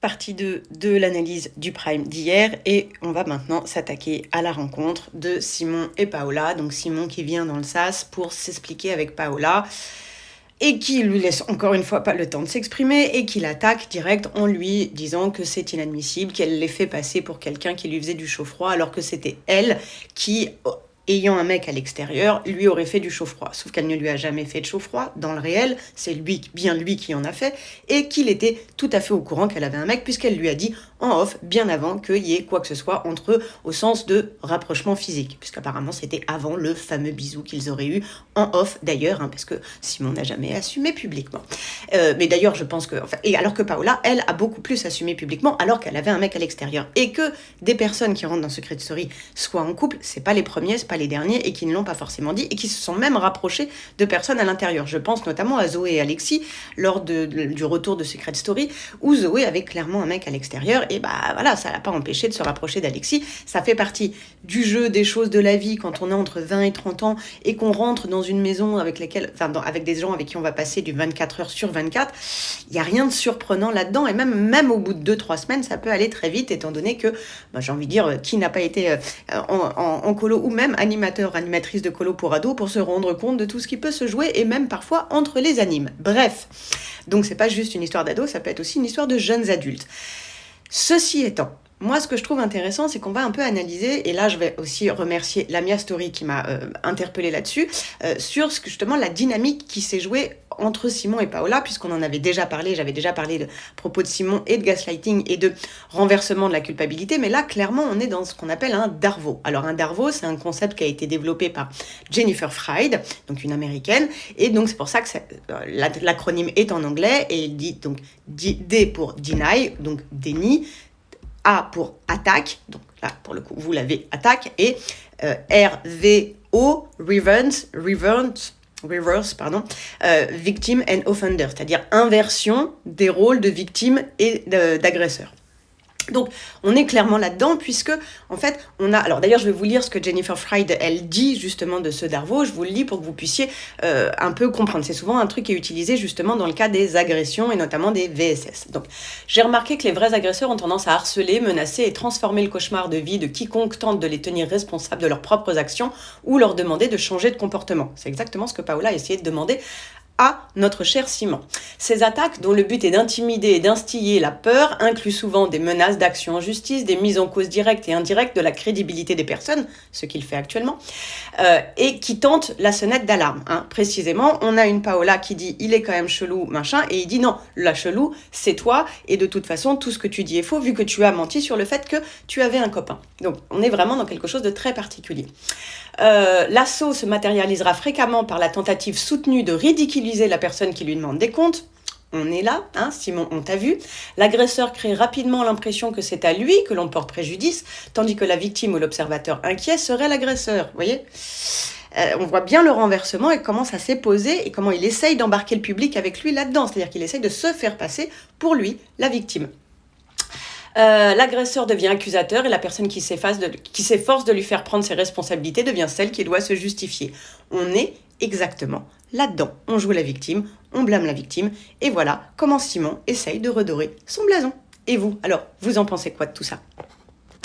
partie 2 de l'analyse du Prime d'hier et on va maintenant s'attaquer à la rencontre de Simon et Paola. Donc Simon qui vient dans le sas pour s'expliquer avec Paola et qui lui laisse encore une fois pas le temps de s'exprimer et qui l'attaque direct en lui disant que c'est inadmissible, qu'elle l'ait fait passer pour quelqu'un qui lui faisait du chaud-froid alors que c'était elle qui, ayant un mec à l'extérieur, lui aurait fait du chaud-froid. Sauf qu'elle ne lui a jamais fait de chaud-froid. Dans le réel, c'est bien lui qui en a fait et qu'il était tout à fait au courant qu'elle avait un mec puisqu'elle lui a dit en off bien avant qu'il y ait quoi que ce soit entre eux au sens de rapprochement physique. Puisqu'apparemment, c'était avant le fameux bisou qu'ils auraient eu en off d'ailleurs, parce que Simon n'a jamais assumé publiquement. Mais d'ailleurs, je pense que... et alors que Paola, elle, a beaucoup plus assumé publiquement alors qu'elle avait un mec à l'extérieur. Et que des personnes qui rentrent dans Secret Story soient en couple, c'est pas les premiers, c'est pas les derniers et qui ne l'ont pas forcément dit et qui se sont même rapprochés de personnes à l'intérieur. Je pense notamment à Zoé et Alexis lors du retour de Secret Story où Zoé avait clairement un mec à l'extérieur et bah voilà, ça l'a pas empêché de se rapprocher d'Alexis. Ça fait partie du jeu des choses de la vie quand on est entre 20 et 30 ans et qu'on rentre dans une maison avec des gens avec qui on va passer du 24 heures sur 24. Il n'y a rien de surprenant là-dedans et même au bout de 2-3 semaines, ça peut aller très vite étant donné que, j'ai envie de dire, qui n'a pas été en colo ou même animatrice de colo pour ados pour se rendre compte de tout ce qui peut se jouer et même parfois entre les animes. Bref, donc c'est pas juste une histoire d'ados, ça peut être aussi une histoire de jeunes adultes. Ceci étant, moi, ce que je trouve intéressant, c'est qu'on va un peu analyser, et là, je vais aussi remercier Lamia Story qui m'a interpellée là-dessus, sur justement la dynamique qui s'est jouée entre Simon et Paola, puisqu'on en avait déjà parlé, j'avais déjà parlé de propos de Simon et de gaslighting et de renversement de la culpabilité, mais là, clairement, on est dans ce qu'on appelle un DARVO. Alors, un DARVO, c'est un concept qui a été développé par Jennifer Fried, donc une américaine, et donc c'est pour ça que l'acronyme est en anglais, et il dit donc D pour deny, donc déni, A pour attaque, donc là pour le coup vous l'avez attaque, et RVO, reverse, victim and offender, c'est-à-dire inversion des rôles de victime et d'agresseur. Donc, on est clairement là-dedans puisque, en fait, alors d'ailleurs, je vais vous lire ce que Jennifer Fried, elle dit justement de ce DARVO, je vous le lis pour que vous puissiez un peu comprendre. C'est souvent un truc qui est utilisé justement dans le cas des agressions et notamment des VSS. Donc, j'ai remarqué que les vrais agresseurs ont tendance à harceler, menacer et transformer le cauchemar de vie de quiconque tente de les tenir responsables de leurs propres actions ou leur demander de changer de comportement. C'est exactement ce que Paola a essayé de demander à notre cher Simon. Ces attaques, dont le but est d'intimider et d'instiller la peur, incluent souvent des menaces d'action en justice, des mises en cause directes et indirectes de la crédibilité des personnes, ce qu'il fait actuellement, et qui tentent la sonnette d'alarme. Précisément, on a une Paola qui dit « il est quand même chelou, machin », et il dit « non, la chelou, c'est toi, et de toute façon, tout ce que tu dis est faux, vu que tu as menti sur le fait que tu avais un copain ». Donc, on est vraiment dans quelque chose de très particulier. L'assaut se matérialisera fréquemment par la tentative soutenue de ridiculiser la personne qui lui demande des comptes. On est là, Simon, on t'a vu. L'agresseur crée rapidement l'impression que c'est à lui que l'on porte préjudice, tandis que la victime ou l'observateur inquiet serait l'agresseur. Vous voyez ? On voit bien le renversement et comment ça s'est posé et comment il essaye d'embarquer le public avec lui là-dedans. C'est-à-dire qu'il essaye de se faire passer pour lui, la victime. L'agresseur devient accusateur et la personne qui s'efforce de lui faire prendre ses responsabilités devient celle qui doit se justifier. On est exactement là-dedans. On joue la victime, on blâme la victime, et voilà comment Simon essaye de redorer son blason. Et vous, alors, vous en pensez quoi de tout ça ?